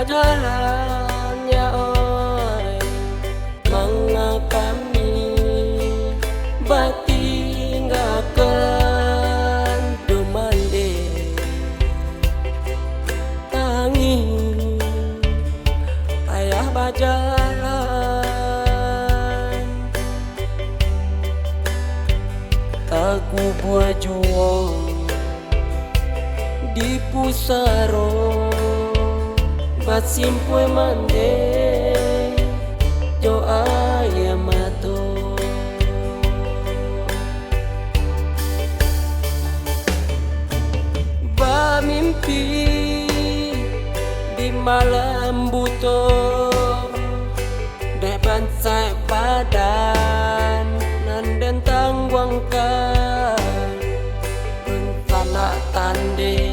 jalannya oi manga kami batinggalkan demande tangih ayah bajalan aku buat juang di pusaro bat simpoe mande jo ayah mato ba mimpi di malam buto dek bansai padan nanden tangguangkan rencana tande